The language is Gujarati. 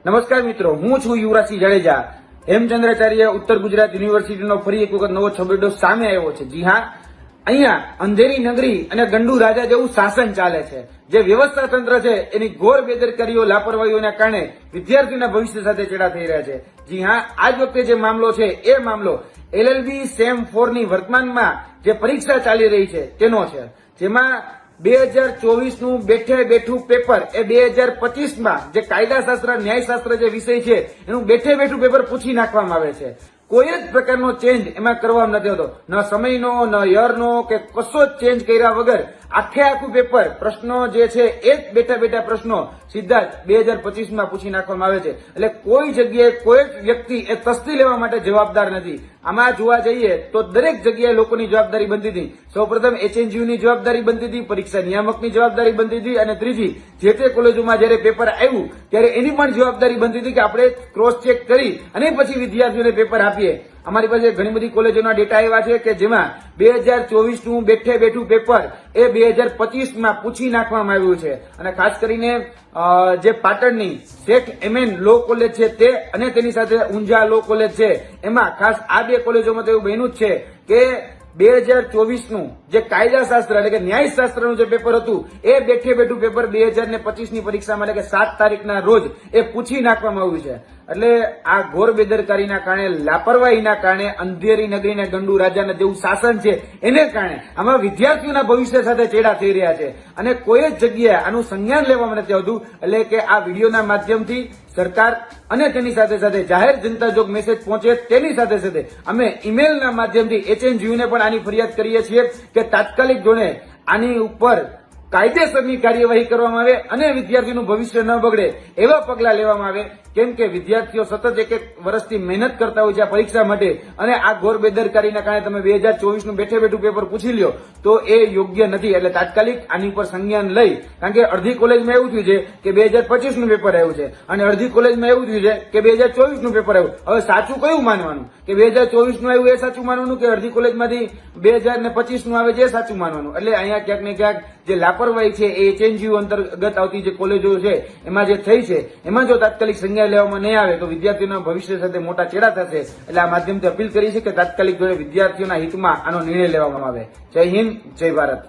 નમસ્કાર મિત્રો, હું છું યુવરાજસિંહ જાડેજા. હેમચંદ્રાચાર્ય ઉત્તર ગુજરાત યુનિવર્સિટીનો ફરી એક વખત નવો છબરડો સામે આવ્યો છે. જી હા, અહીંયા અંધેરી નગરી અને ગંડુ રાજા જેવું શાસન ચાલે છે. જે વ્યવસ્થા તંત્ર છે એની ઘોર બેદરકારીઓ, લાપરવાહીઓના કારણે વિદ્યાર્થીઓના ભવિષ્ય સાથે ચેડા થઈ રહ્યા છે. જી હા, આજ વખતે જે મામલો છે એ મામલો LLB સેમ 4 ની વર્તમાનમાં જે પરીક્ષા ચાલી રહી છે તેનો છે, જેમાં 2024 નું બેઠે બેઠું પેપર એ 2025 માં જે કાયદાશાસ્ત્ર, ન્યાયશાસ્ત્ર જે વિષય છે એનું બેઠે બેઠું પેપર પૂછી નાખવામાં આવે છે. કોઈ જ પ્રકારનો ચેન્જ એમાં કરવામાં નથી હોતો, ન સમયનો, ન યરનો કે કશો જ ચેન્જ કર્યા વગર આખે આખું પેપર, પ્રશ્નો જે છે એ જ બેઠા બેઠા પ્રશ્નો સીધા જ 2025 માં પૂછી નાખવામાં આવે છે. એટલે કોઈ જગ્યાએ કોઈ જ વ્યક્તિ એ તસ્દી લેવા માટે જવાબદાર નથી. આમાં જોવા જઈએ તો દરેક જગ્યાએ લોકોની જવાબદારી બનતી હતી. સૌપ્રથમ HNGU ની જવાબદારી બનતી હતી, પરીક્ષા નિયામકની જવાબદારી બનતી હતી, અને ત્રીજી જે તે કોલેજોમાં જયારે પેપર આવ્યું ત્યારે એની પણ જવાબદારી બનતી હતી કે આપણે ક્રોસ ચેક કરી અને પછી વિદ્યાર્થીઓને પેપર આપીએ. અમારી પાસે ઘણી બધી કોલેજોના ડેટા એવા છે કે જેમાં 2024 નું બેઠે બેઠું પેપર એ 2025 માં પૂછી નાખવામાં આવ્યું છે. અને ખાસ કરીને જે પાટણની શેઠ MN લો કોલેજ છે તે અને તેની સાથે ઊંઝા લો કોલેજ છે, એમાં ખાસ આ બે કોલેજોમાં તો એવું બન્યું જ છે કે 2024 નું જે કાયદાશાસ્ત્ર એટલે કે ન્યાયશાસ્ત્રનું જે પેપર હતું એ બેઠે બેઠું પેપર 2025 ની પરીક્ષામાં એટલે કે 7 તારીખના રોજ એ પૂછી નાખવામાં આવ્યું છે. એટલે આ ઘોર બેદરકારીના કારણે, લાપરવાહીના કારણે, અંધેરી નગરીને ગંડુ રાજાને જેવું શાસન છે એને કારણે આમાં વિદ્યાર્થીઓના ભવિષ્ય સાથે ચેડા થઈ રહ્યા છે અને કોઈ જ જગ્યાએ આનું સંજ્ઞાન લેવામાં નથી આવતું. એટલે કે આ વિડીયોના માધ્યમથી સરકાર અને તેની સાથે સાથે જાહેર જનતા જોગ મેસેજ પહોંચે તેની સાથે સાથે અમે ઈમેલના માધ્યમથી HNGU ને પણ આની ફરિયાદ કરીએ છીએ કે તાત્કાલિક ધોરણે આની ઉપર કાયદેસરની કાર્યવાહી કરવામાં આવે અને વિદ્યાર્થીનું ભવિષ્ય ન બગડે એવા પગલા લેવામાં આવે. કેમ કે વિદ્યાર્થીઓ સતત એક વર્ષથી મહેનત કરતા હોય છે આ પરીક્ષા માટે, અને આ ઘોર બેદરકારીના કારણે તમે 2024 નું બેઠે બેઠું પેપર પૂછી લ્યો તો એ યોગ્ય નથી. એટલે તાત્કાલિક આની ઉપર સંજ્ઞાન લઈ, કારણ કે અડધી કોલેજમાં એવું થયું છે કે 2025 નું પેપર આવ્યું છે અને અડધી કોલેજમાં એવું થયું છે કે 2024 નું પેપર આવ્યું. હવે સાચું કયું માનવાનું? કે 2024 નું આવ્યું એ સાચું માનવાનું કે અડધી કોલેજમાંથી 2025 નું આવે છે એ સાચું માનવાનું? એટલે અહીંયા ક્યાંક ને ક્યાંક જે લાપરવાહી છે એ HNGU અંતર્ગત આવતી જે કોલેજો છે એમાં જે થઈ છે, એમાં જો તાત્કાલિક સંજ્ઞાન લેવામાં નહીં આવે તો વિદ્યાર્થીઓના ભવિષ્ય સાથે મોટા ચેડા થશે. એટલે આ માધ્યમથી અપીલ કરી છે કે તાત્કાલિક ધોરણે વિદ્યાર્થીઓના હિતમાં આનો નિર્ણય લેવામાં આવે. જય હિન્દ, જય ભારત.